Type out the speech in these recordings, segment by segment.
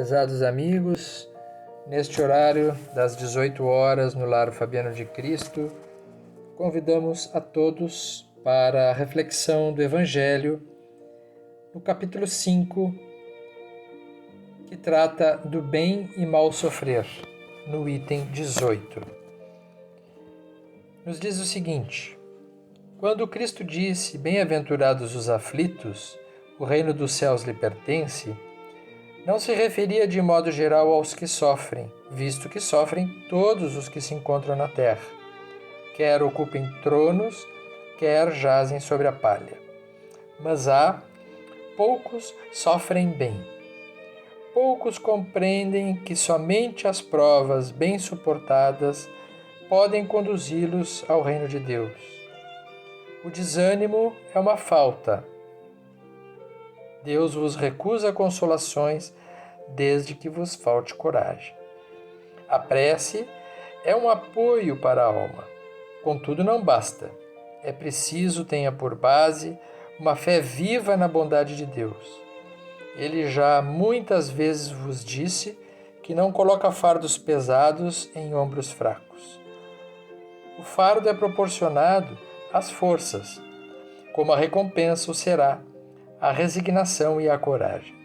Prezados amigos, neste horário das 18 horas no Lar Fabiano de Cristo, convidamos a todos para a reflexão do Evangelho no capítulo 5, que trata do bem e mal sofrer, no item 18. Nos diz o seguinte: quando Cristo disse, bem-aventurados os aflitos, o reino dos céus lhe pertence, não se referia de modo geral aos que sofrem, visto que sofrem todos os que se encontram na terra, quer ocupem tronos, quer jazem sobre a palha. Mas poucos sofrem bem. Poucos compreendem que somente as provas bem suportadas podem conduzi-los ao reino de Deus. O desânimo é uma falta. Deus vos recusa consolações desde que vos falte coragem. A prece é um apoio para a alma. Contudo, não basta. É preciso tenha por base uma fé viva na bondade de Deus. Ele já muitas vezes vos disse que não coloca fardos pesados em ombros fracos. O fardo é proporcionado às forças, como a recompensa o será a resignação e a coragem.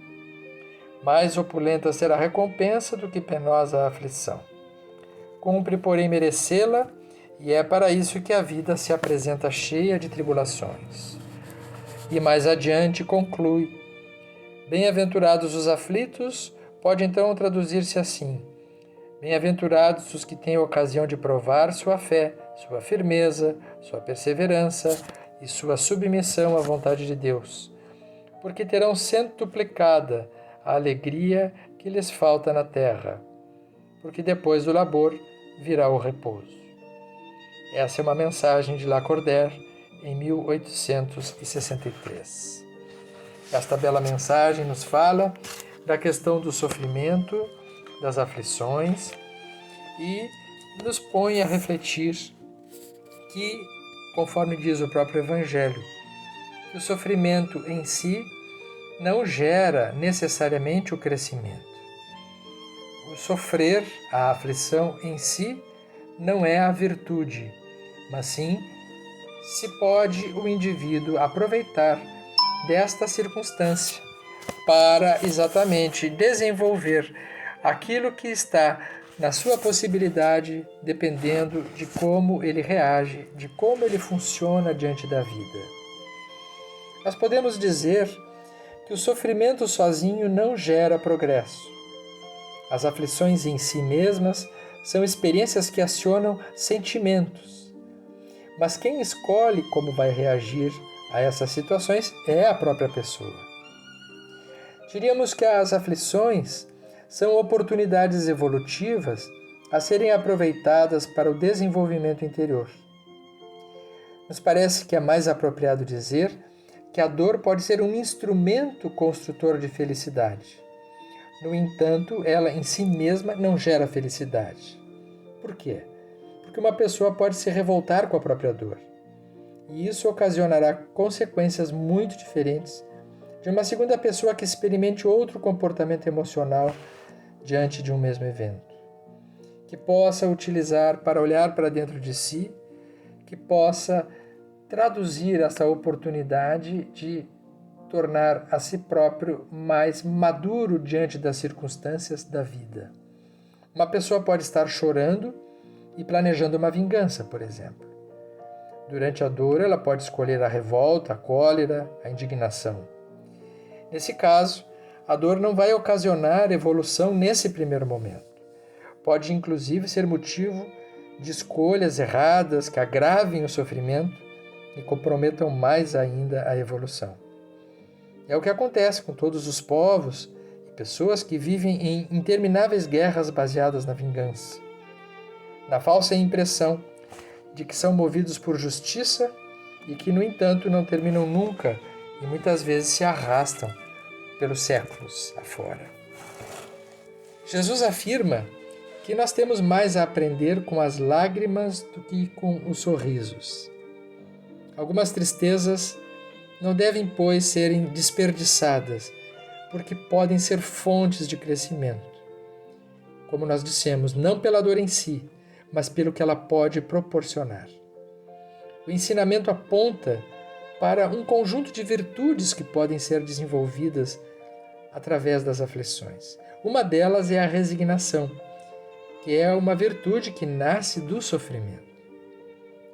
Mais opulenta será a recompensa do que penosa a aflição. Cumpre, porém, merecê-la, e é para isso que a vida se apresenta cheia de tribulações. E mais adiante conclui: bem-aventurados os aflitos, pode então traduzir-se assim: bem-aventurados os que têm ocasião de provar sua fé, sua firmeza, sua perseverança e sua submissão à vontade de Deus, porque terão centuplicada a alegria que lhes falta na terra, porque depois do labor virá o repouso. Essa é uma mensagem de Lacordaire, em 1863. Esta bela mensagem nos fala da questão do sofrimento, das aflições, e nos põe a refletir que, conforme diz o próprio Evangelho, que o sofrimento em si não gera necessariamente o crescimento. O sofrer, a aflição em si, não é a virtude, mas sim se pode o indivíduo aproveitar desta circunstância para exatamente desenvolver aquilo que está na sua possibilidade, dependendo de como ele reage, de como ele funciona diante da vida. Nós podemos dizer que o sofrimento sozinho não gera progresso. As aflições em si mesmas são experiências que acionam sentimentos. Mas quem escolhe como vai reagir a essas situações é a própria pessoa. Diríamos que as aflições são oportunidades evolutivas a serem aproveitadas para o desenvolvimento interior. Nos parece que é mais apropriado dizer que a dor pode ser um instrumento construtor de felicidade. No entanto, ela em si mesma não gera felicidade. Por quê? Porque uma pessoa pode se revoltar com a própria dor. E isso ocasionará consequências muito diferentes de uma segunda pessoa que experimente outro comportamento emocional diante de um mesmo evento. Que possa utilizar para olhar para dentro de si, que possa traduzir essa oportunidade de tornar a si próprio mais maduro diante das circunstâncias da vida. Uma pessoa pode estar chorando e planejando uma vingança, por exemplo. Durante a dor, ela pode escolher a revolta, a cólera, a indignação. Nesse caso, a dor não vai ocasionar evolução nesse primeiro momento. Pode, inclusive, ser motivo de escolhas erradas que agravem o sofrimento e comprometam mais ainda a evolução. É o que acontece com todos os povos e pessoas que vivem em intermináveis guerras baseadas na vingança, na falsa impressão de que são movidos por justiça e que, no entanto, não terminam nunca e muitas vezes se arrastam pelos séculos afora. Jesus afirma que nós temos mais a aprender com as lágrimas do que com os sorrisos. Algumas tristezas não devem, pois, serem desperdiçadas, porque podem ser fontes de crescimento. Como nós dissemos, não pela dor em si, mas pelo que ela pode proporcionar. O ensinamento aponta para um conjunto de virtudes que podem ser desenvolvidas através das aflições. Uma delas é a resignação, que é uma virtude que nasce do sofrimento.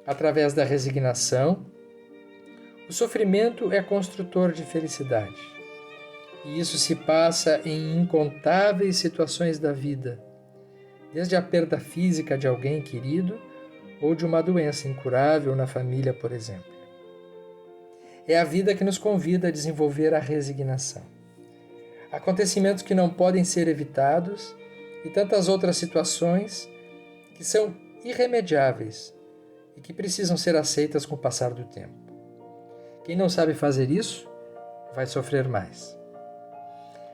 Através da resignação, o sofrimento é construtor de felicidade. E isso se passa em incontáveis situações da vida, desde a perda física de alguém querido ou de uma doença incurável na família, por exemplo. É a vida que nos convida a desenvolver a resignação. Acontecimentos que não podem ser evitados e tantas outras situações que são irremediáveis e que precisam ser aceitas com o passar do tempo. Quem não sabe fazer isso, vai sofrer mais.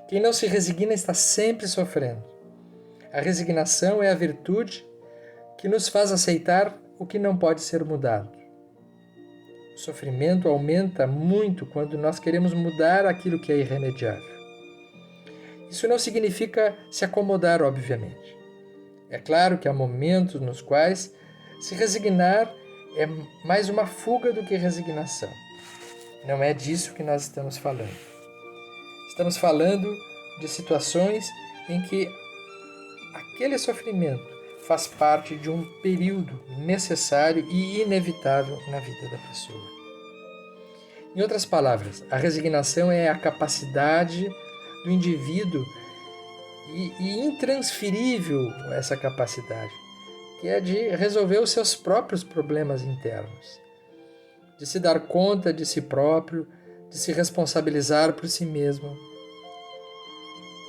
Quem não se resigna está sempre sofrendo. A resignação é a virtude que nos faz aceitar o que não pode ser mudado. O sofrimento aumenta muito quando nós queremos mudar aquilo que é irremediável. Isso não significa se acomodar, obviamente. É claro que há momentos nos quais se resignar é mais uma fuga do que resignação. Não é disso que nós estamos falando. Estamos falando de situações em que aquele sofrimento faz parte de um período necessário e inevitável na vida da pessoa. Em outras palavras, a resignação é a capacidade do indivíduo e intransferível essa capacidade, que é de resolver os seus próprios problemas internos, de se dar conta de si próprio, de se responsabilizar por si mesmo.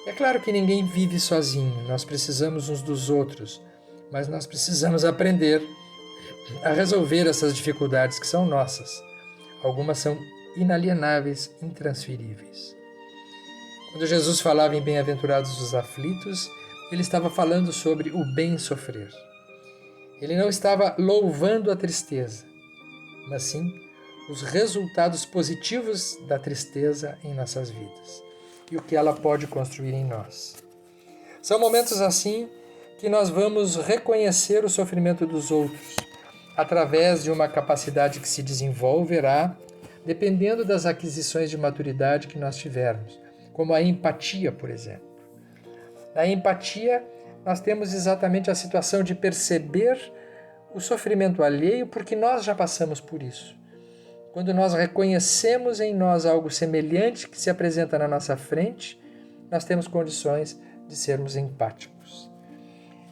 É claro que ninguém vive sozinho, nós precisamos uns dos outros, mas nós precisamos aprender a resolver essas dificuldades que são nossas. Algumas são inalienáveis, intransferíveis. Quando Jesus falava em bem-aventurados os aflitos, ele estava falando sobre o bem sofrer. Ele não estava louvando a tristeza, mas sim os resultados positivos da tristeza em nossas vidas e o que ela pode construir em nós. São momentos assim que nós vamos reconhecer o sofrimento dos outros através de uma capacidade que se desenvolverá dependendo das aquisições de maturidade que nós tivermos, como a empatia, por exemplo. Na empatia, nós temos exatamente a situação de perceber o sofrimento alheio porque nós já passamos por isso. Quando nós reconhecemos em nós algo semelhante que se apresenta na nossa frente, nós temos condições de sermos empáticos.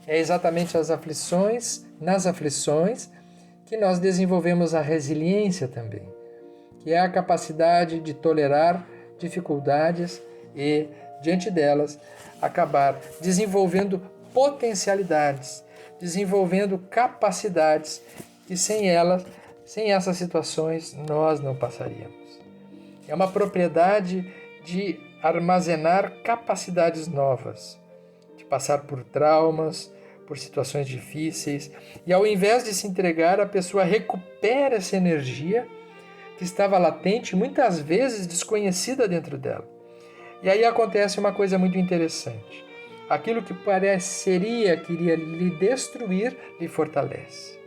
É exatamente nas aflições, que nós desenvolvemos a resiliência também, que é a capacidade de tolerar dificuldades e, diante delas, acabar desenvolvendo potencialidades, desenvolvendo capacidades que sem essas situações nós não passaríamos. É uma propriedade de armazenar capacidades novas, de passar por traumas, por situações difíceis, e ao invés de se entregar, a pessoa recupera essa energia que estava latente, muitas vezes desconhecida dentro dela. E aí acontece uma coisa muito interessante. Aquilo que pareceria que iria lhe destruir, lhe fortalece.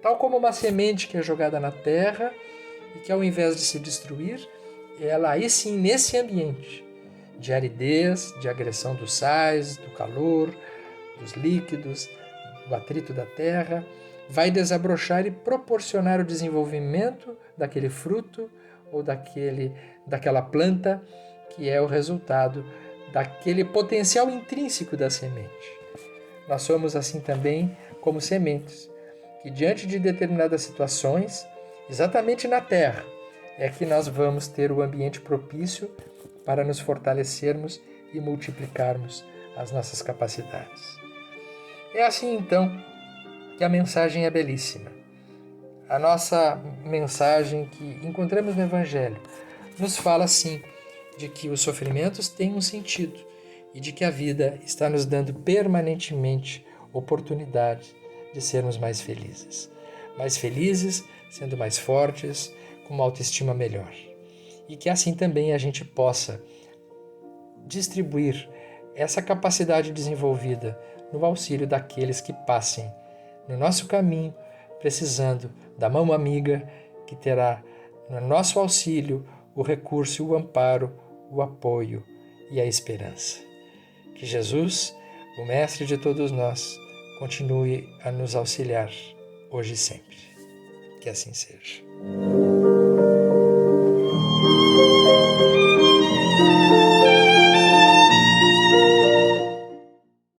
Tal como uma semente que é jogada na terra e que ao invés de se destruir, ela aí sim, nesse ambiente de aridez, de agressão dos sais, do calor, dos líquidos, do atrito da terra, vai desabrochar e proporcionar o desenvolvimento daquele fruto ou daquela planta que é o resultado daquele potencial intrínseco da semente. Nós somos assim também como sementes, que diante de determinadas situações, exatamente na terra, é que nós vamos ter o ambiente propício para nos fortalecermos e multiplicarmos as nossas capacidades. É assim então que a mensagem é belíssima. A nossa mensagem que encontramos no Evangelho nos fala sim de que os sofrimentos têm um sentido e de que a vida está nos dando permanentemente oportunidade de sermos mais felizes. Mais felizes, sendo mais fortes, com uma autoestima melhor. E que assim também a gente possa distribuir essa capacidade desenvolvida no auxílio daqueles que passem no nosso caminho, precisando da mão amiga que terá no nosso auxílio o recurso, o amparo, o apoio e a esperança. Que Jesus, o Mestre de todos nós, continue a nos auxiliar hoje e sempre. Que assim seja.